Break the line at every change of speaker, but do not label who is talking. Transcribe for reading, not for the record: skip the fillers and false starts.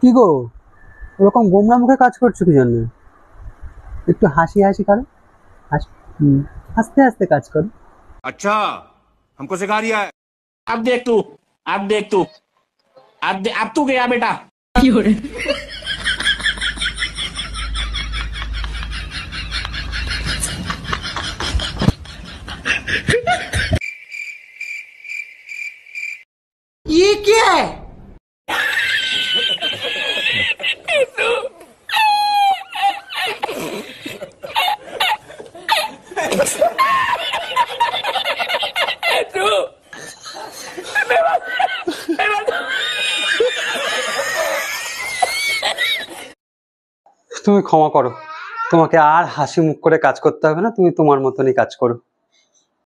কি গো, ওরকম গোমরা মুখে কাজ করছো কি জন্য? একটু হাসি হাসি করো। আস্তে আস্তে কাজ করো।
अच्छा, हमको सिखा रिया है।
अब देख तू, अब देख तू, अब तू गया बेटा।
ये क्या है?
তুমি ক্ষমা করো, তোমাকে আর হাসি মুখ করে কাজ করতে হবে না, তুমি তোমার মতনই কাজ করো।